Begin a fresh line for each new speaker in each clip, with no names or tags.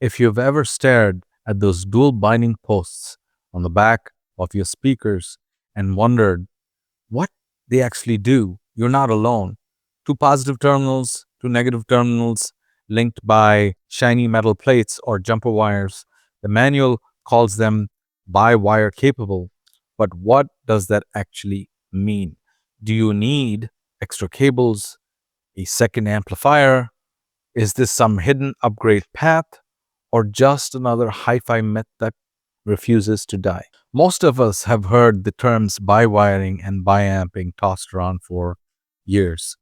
If you've ever stared at those dual binding posts on the back of your speakers and wondered what they actually do, you're not alone. Two positive terminals, two negative terminals linked by shiny metal plates or jumper wires. The manual calls them bi-wire capable. But what does that actually mean? Do you need extra cables, a second amplifier? Is this some hidden upgrade path or just another hi-fi myth that refuses to die? Most of us have heard the terms bi-wiring and bi-amping tossed around for years,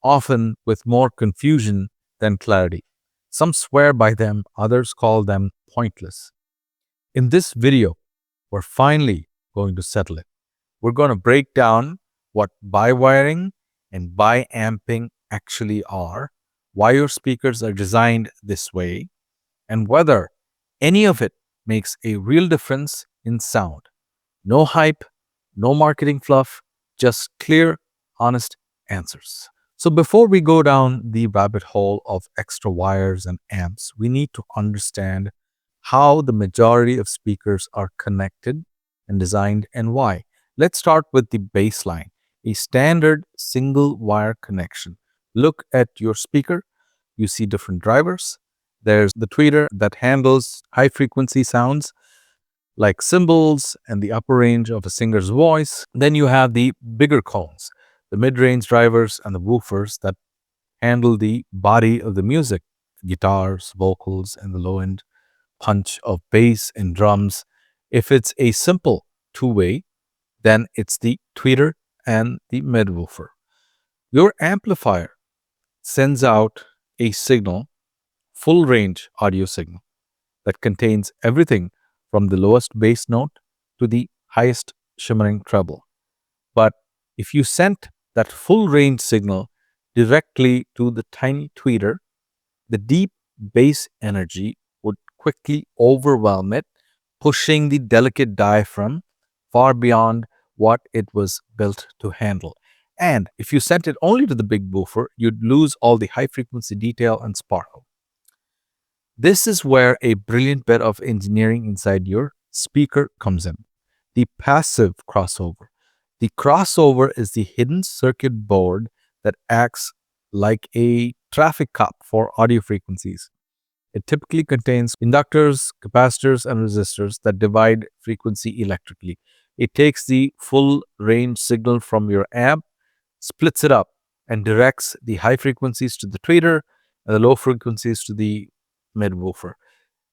often with more confusion than clarity. Some swear by them, others call them pointless. In this video, we're finally going to settle it. We're going to break down what bi-wiring and bi-amping actually are, why your speakers are designed this way, and whether any of it makes a real difference in sound. No hype, no marketing fluff, just clear, honest answers. So before we go down the rabbit hole of extra wires and amps, we need to understand how the majority of speakers are connected and designed and why. Let's start with the baseline, a standard single wire connection. Look at your speaker, you see different drivers. There's the tweeter that handles high frequency sounds like cymbals and the upper range of a singer's voice. Then you have the bigger cones, the mid-range drivers and the woofers that handle the body of the music, guitars, vocals, and the low-end punch of bass and drums. If it's a simple two-way, then it's the tweeter and the mid-woofer. Your amplifier sends out a signal, full range audio signal, that contains everything from the lowest bass note to the highest shimmering treble. But if you sent that full range signal directly to the tiny tweeter, the deep bass energy would quickly overwhelm it, pushing the delicate diaphragm far beyond what it was built to handle. And if you sent it only to the big woofer, you'd lose all the high frequency detail and sparkle. This is where a brilliant bit of engineering inside your speaker comes in. The passive crossover. The crossover is the hidden circuit board that acts like a traffic cop for audio frequencies. It typically contains inductors, capacitors, and resistors that divide frequency electrically. It takes the full range signal from your amp, splits it up, and directs the high frequencies to the tweeter and the low frequencies to the mid-woofer.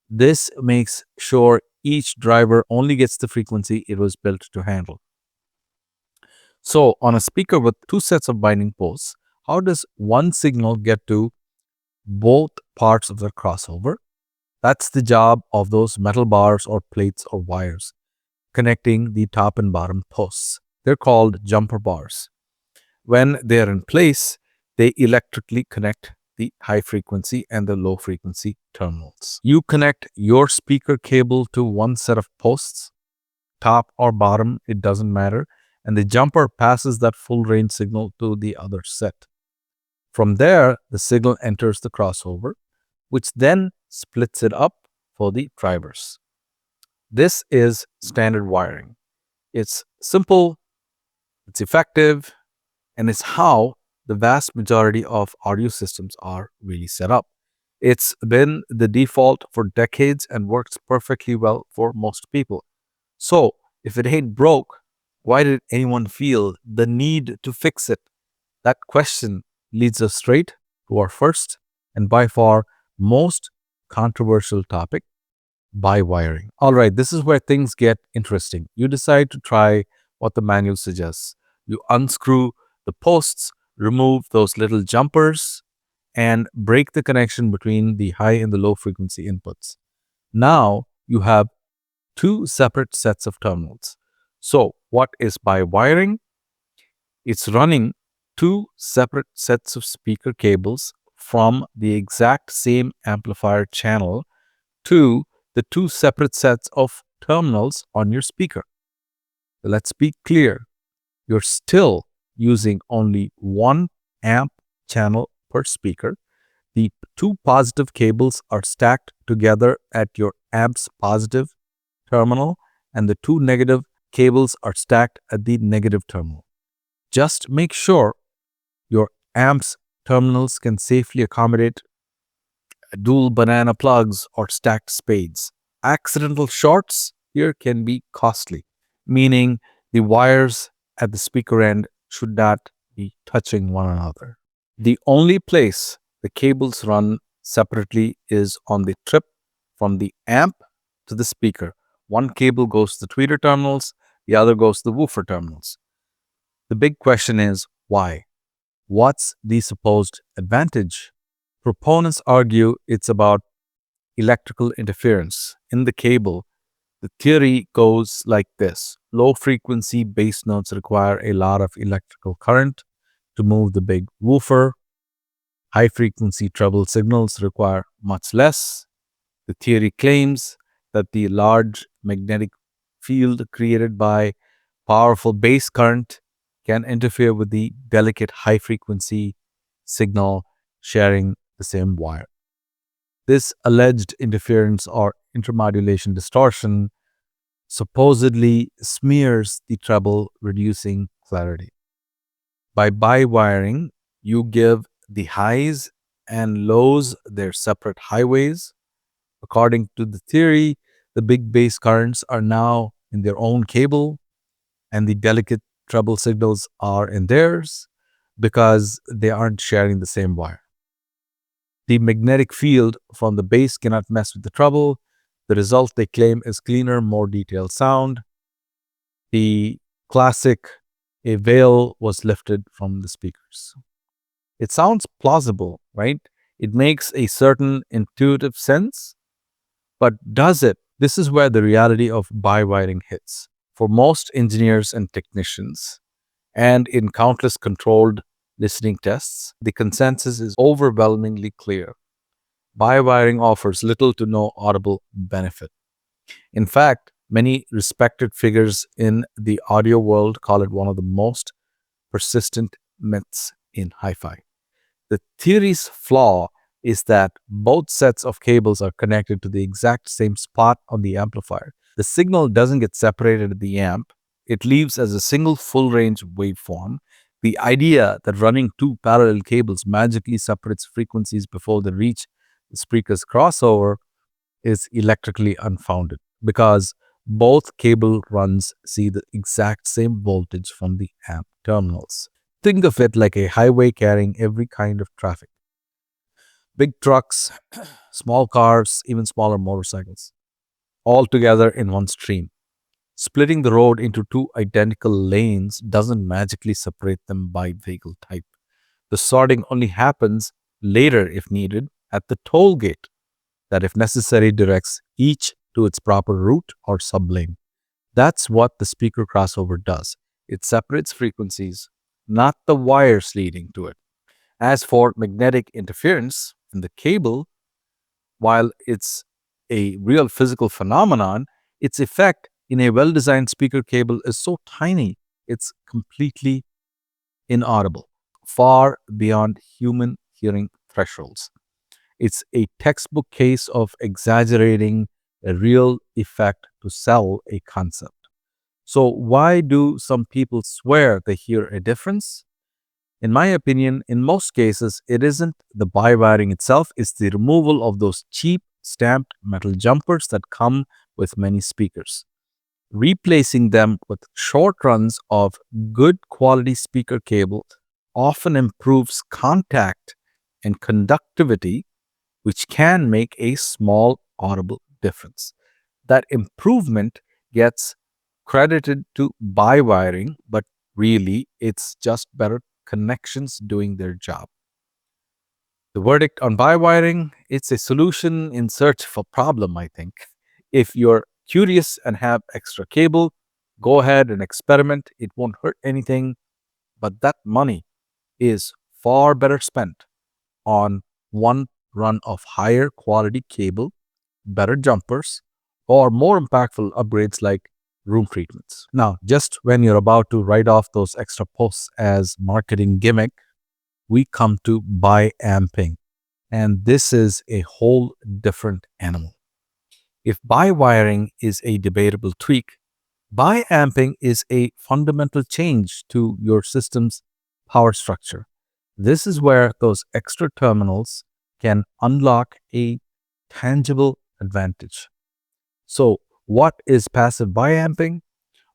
This makes sure each driver only gets the frequency it was built to handle. So, on a speaker with two sets of binding posts, how does one signal get to both parts of the crossover? That's the job of those metal bars or plates or wires connecting the top and bottom posts. They're called jumper bars. When they're in place, they electrically connect the high frequency and the low frequency terminals. You connect your speaker cable to one set of posts, top or bottom, it doesn't matter, and the jumper passes that full range signal to the other set. From there, the signal enters the crossover, which then splits it up for the drivers. This is standard wiring. It's simple, it's effective, and it's how the vast majority of audio systems are really set up. It's been the default for decades and works perfectly well for most people. So, if it ain't broke, why did anyone feel the need to fix it? That question leads us straight to our first and by far most controversial topic, bi-wiring. All right, this is where things get interesting. You decide to try what the manual suggests. You unscrew the posts, remove those little jumpers, and break the connection between the high and the low frequency inputs. Now you have two separate sets of terminals. So what is bi-wiring? It's running two separate sets of speaker cables from the exact same amplifier channel to the two separate sets of terminals on your speaker. Let's be clear. You're still using only one amp channel per speaker. The two positive cables are stacked together at your amp's positive terminal, and the two negative cables are stacked at the negative terminal. Just make sure your amp's terminals can safely accommodate dual banana plugs or stacked spades. Accidental shorts here can be costly, meaning the wires at the speaker end should not be touching one another. The only place the cables run separately is on the trip from the amp to the speaker. One cable goes to the tweeter terminals, the other goes to the woofer terminals. The big question is why? What's the supposed advantage? Proponents argue it's about electrical interference in the cable. The theory goes like this: low frequency bass notes require a lot of electrical current to move the big woofer. High frequency treble signals require much less. The theory claims that the large magnetic field created by powerful bass current can interfere with the delicate high frequency signal sharing the same wire. This alleged interference or intermodulation distortion supposedly smears the treble, reducing clarity. By bi-wiring, you give the highs and lows their separate highways. According to the theory, the big bass currents are now in their own cable, and the delicate treble signals are in theirs because they aren't sharing the same wire. The magnetic field from the bass cannot mess with the treble. The result, they claim, is cleaner, more detailed sound. The classic, a veil was lifted from the speakers. It sounds plausible, right? It makes a certain intuitive sense, but does it? This is where the reality of bi-wiring hits. For most engineers and technicians, and in countless controlled listening tests, the consensus is overwhelmingly clear. Bi-wiring offers little to no audible benefit. In fact, many respected figures in the audio world call it one of the most persistent myths in hi-fi. The theory's flaw is that both sets of cables are connected to the exact same spot on the amplifier. The signal doesn't get separated at the amp, it leaves as a single full range waveform. The idea that running two parallel cables magically separates frequencies before they reach the speaker's crossover is electrically unfounded because both cable runs see the exact same voltage from the amp terminals. Think of it like a highway carrying every kind of traffic: big trucks, small cars, even smaller motorcycles, all together in one stream. Splitting the road into two identical lanes doesn't magically separate them by vehicle type. The sorting only happens later if needed at the toll gate that, if necessary, directs each to its proper route or sublane. That's what the speaker crossover does. It separates frequencies, not the wires leading to it. As for magnetic interference in the cable, while it's a real physical phenomenon, its effect in a well-designed speaker cable is so tiny, it's completely inaudible, far beyond human hearing thresholds. It's a textbook case of exaggerating a real effect to sell a concept. So why do some people swear they hear a difference? In my opinion, in most cases, it isn't the bi-wiring itself, it's the removal of those cheap stamped metal jumpers that come with many speakers. Replacing them with short runs of good quality speaker cable often improves contact and conductivity, which can make a small audible difference. That improvement gets credited to bi-wiring, but really it's just better connections doing their job. The verdict on bi-wiring, it's a solution in search of a problem, I think. If you're curious and have extra cable, go ahead and experiment. It won't hurt anything, but that money is far better spent on one run of higher quality cable, better jumpers, or more impactful upgrades like room treatments. Now, just when you're about to write off those extra posts as marketing gimmick, we come to bi-amping. And this is a whole different animal. If bi-wiring is a debatable tweak, bi-amping is a fundamental change to your system's power structure. This is where those extra terminals can unlock a tangible advantage. So, what is passive bi-amping?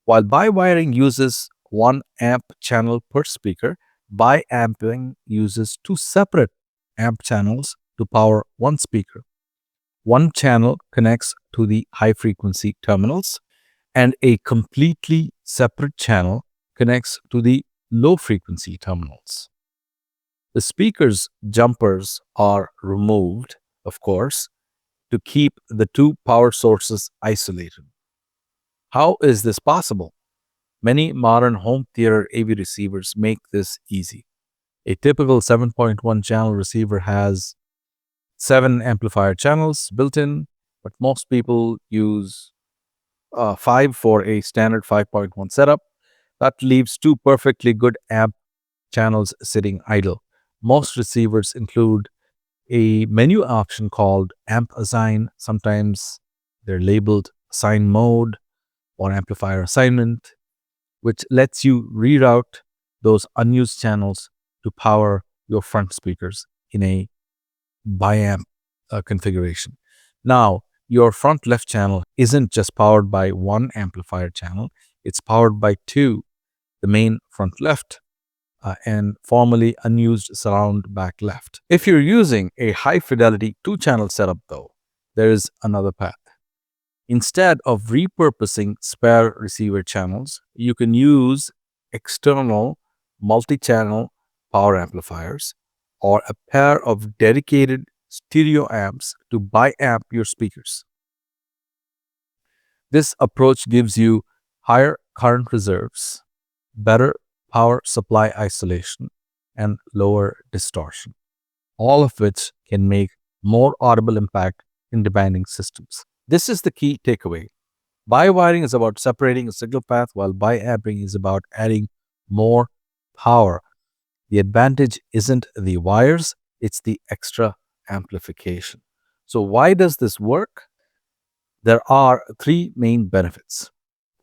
While bi-wiring uses one amp channel per speaker, bi-amping uses two separate amp channels to power one speaker. One channel connects to the high frequency terminals, and a completely separate channel connects to the low frequency terminals. The speaker's jumpers are removed, of course, to keep the two power sources isolated. How is this possible? Many modern home theater AV receivers make this easy. A typical 7.1 channel receiver has 7 amplifier channels built in, but most people use 5 for a standard 5.1 setup. That leaves two perfectly good amp channels sitting idle. Most receivers include a menu option called Amp Assign. Sometimes they're labeled Assign Mode or Amplifier Assignment, which lets you reroute those unused channels to power your front speakers in a biamp configuration. Now, your front left channel isn't just powered by one amplifier channel, it's powered by two, the main front left and formerly unused surround back left. If you're using a high fidelity two channel setup, though, there is another path. Instead of repurposing spare receiver channels, you can use external multi channel power amplifiers or a pair of dedicated stereo amps to biamp your speakers. This approach gives you higher current reserves, better power supply isolation, and lower distortion, all of which can make more audible impact in demanding systems. This is the key takeaway. Bi-wiring is about separating a signal path, while bi-amping is about adding more power. The advantage isn't the wires, it's the extra amplification. So, why does this work? There are three main benefits.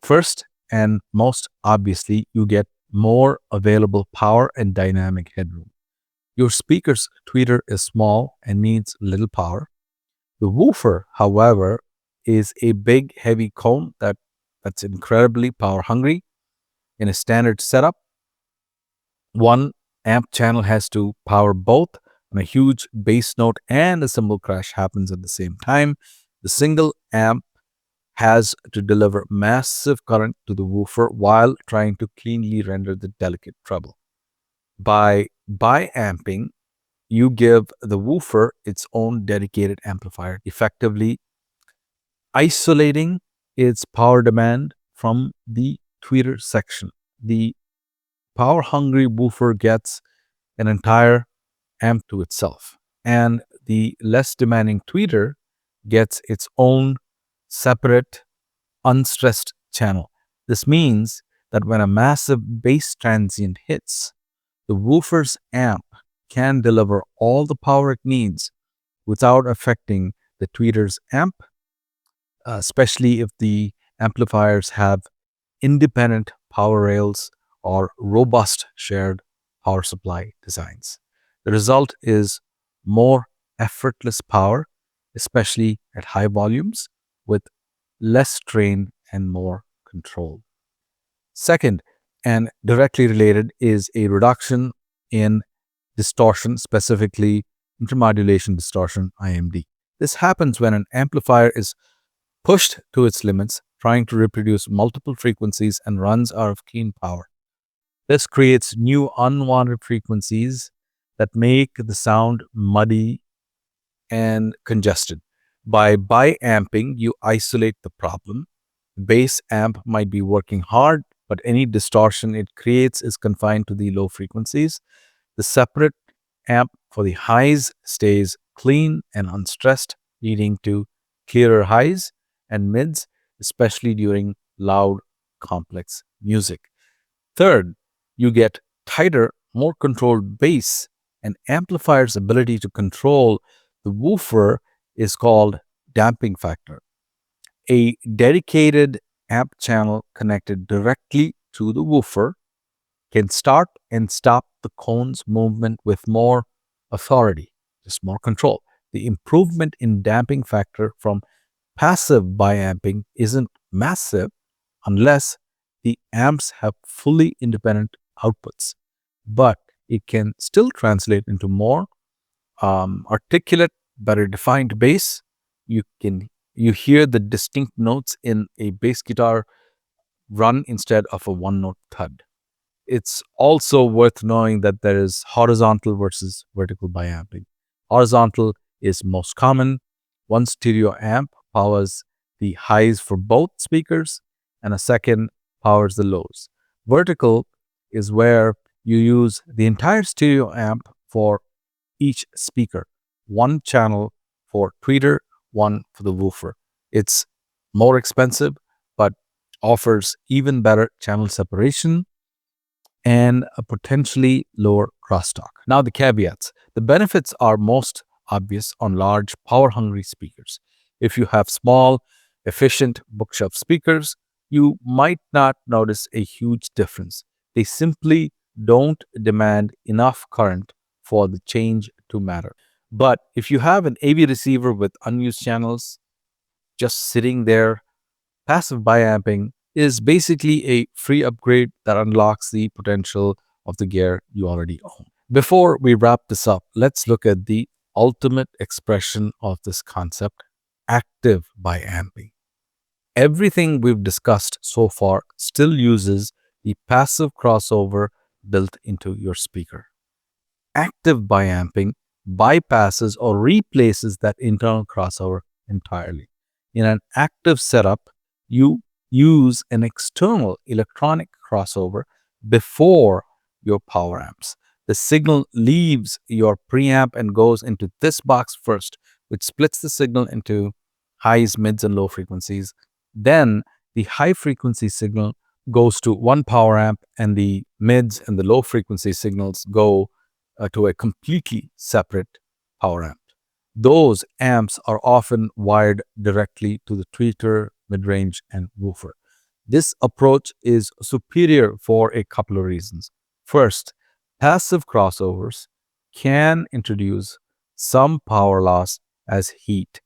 First, and most obviously, you get more available power and dynamic headroom. Your speaker's tweeter is small and needs little power. The woofer, however, is a big, heavy cone that's incredibly power hungry. In a standard setup, one amp channel has to power both, and a huge bass note and a cymbal crash happens at the same time. The single amp has to deliver massive current to the woofer while trying to cleanly render the delicate treble. By bi-amping, you give the woofer its own dedicated amplifier, effectively isolating its power demand from the tweeter section. The power hungry woofer gets an entire amp to itself, and the less demanding tweeter gets its own separate, unstressed channel. This means that when a massive bass transient hits, the woofer's amp can deliver all the power it needs without affecting the tweeter's amp, especially if the amplifiers have independent power rails or robust shared power supply designs. The result is more effortless power, especially at high volumes, with less strain and more control. Second, and directly related, is a reduction in distortion, specifically intermodulation distortion, IMD. This happens when an amplifier is pushed to its limits, trying to reproduce multiple frequencies and runs out of keen power. This creates new unwanted frequencies that make the sound muddy and congested. By bi-amping, you isolate the problem. The bass amp might be working hard, but any distortion it creates is confined to the low frequencies. The separate amp for the highs stays clean and unstressed, leading to clearer highs and mids, especially during loud, complex music. Third, you get tighter, more controlled bass An amplifier's ability to control the woofer is called damping factor. A dedicated amp channel connected directly to the woofer can start and stop the cone's movement with more authority, just more control. The improvement in damping factor from passive biamping isn't massive unless the amps have fully independent outputs, but it can still translate into more articulate, better defined bass. You hear the distinct notes in a bass guitar run instead of a one note thud. It's also worth knowing that there is horizontal versus vertical biamping. Horizontal is most common. One stereo amp powers the highs for both speakers, and a second powers the lows. Vertical is where you use the entire stereo amp for each speaker, one channel for tweeter, one for the woofer. It's more expensive, but offers even better channel separation and a potentially lower crosstalk. Now, the caveats. The benefits are most obvious on large, power hungry speakers. If you have small, efficient bookshelf speakers, you might not notice a huge difference. They simply don't demand enough current for the change to matter. But if you have an AV receiver with unused channels just sitting there, passive biamping is basically a free upgrade that unlocks the potential of the gear you already own. Before we wrap this up, let's look at the ultimate expression of this concept, active biamping. Everything we've discussed so far still uses the passive crossover built into your speaker. Active biamping bypasses or replaces that internal crossover entirely. In an active setup, you use an external electronic crossover before your power amps. The signal leaves your preamp and goes into this box first, which splits the signal into highs, mids, and low frequencies. Then the high frequency signal goes to one power amp, and the mids and the low frequency signals go to a completely separate power amp. Those amps are often wired directly to the tweeter, mid-range, and woofer. This approach is superior for a couple of reasons. First, passive crossovers can introduce some power loss as heat,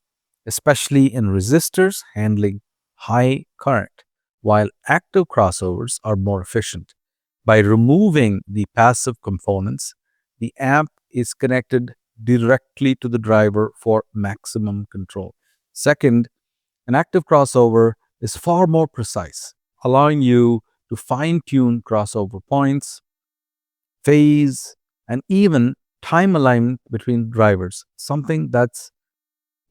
especially in resistors handling high current, while active crossovers are more efficient. By removing the passive components, the amp is connected directly to the driver for maximum control. Second, an active crossover is far more precise, allowing you to fine tune crossover points, phase, and even time alignment between drivers, something that's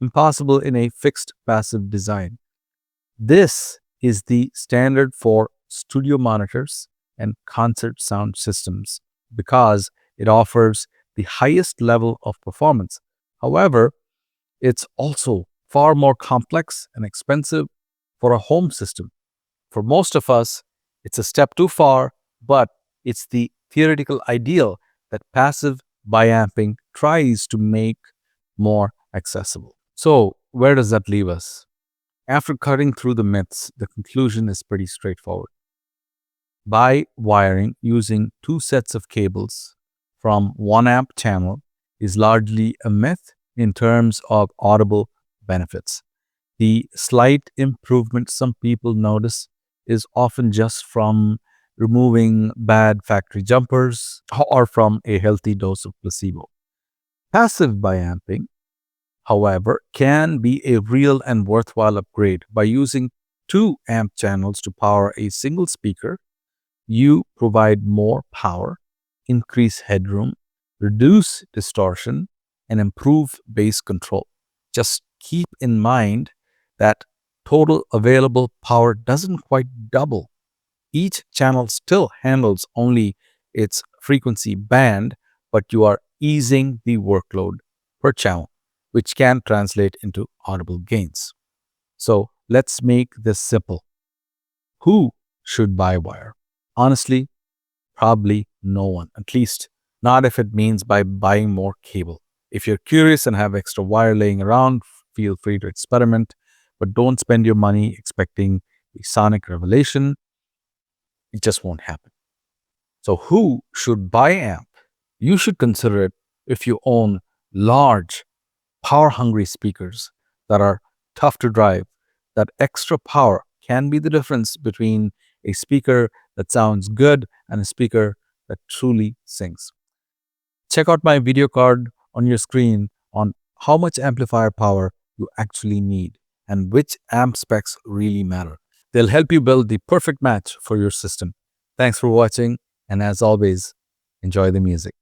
impossible in a fixed passive design. This is the standard for studio monitors and concert sound systems because it offers the highest level of performance. However, it's also far more complex and expensive for a home system. For most of us, it's a step too far, but it's the theoretical ideal that passive biamping tries to make more accessible. So, where does that leave us? After cutting through the myths, the conclusion is pretty straightforward. By wiring using two sets of cables from one amp channel is largely a myth in terms of audible benefits. The slight improvement some people notice is often just from removing bad factory jumpers or from a healthy dose of placebo. Passive biamping, however, can be a real and worthwhile upgrade. By using two amp channels to power a single speaker, you provide more power, increase headroom, reduce distortion, and improve bass control. Just keep in mind that total available power doesn't quite double. Each channel still handles only its frequency band, but you are easing the workload per channel, which can translate into audible gains. So let's make this simple. Who should buy wire? Honestly, probably no one, at least not if it means by buying more cable. If you're curious and have extra wire laying around, feel free to experiment, but don't spend your money expecting a sonic revelation. It just won't happen. So, who should buy amp? You should consider it if you own large, power hungry speakers that are tough to drive. That extra power can be the difference between a speaker that sounds good and a speaker that truly sings. Check out my video card on your screen on how much amplifier power you actually need and which amp specs really matter. They'll help you build the perfect match for your system. Thanks for watching, and as always, enjoy the music.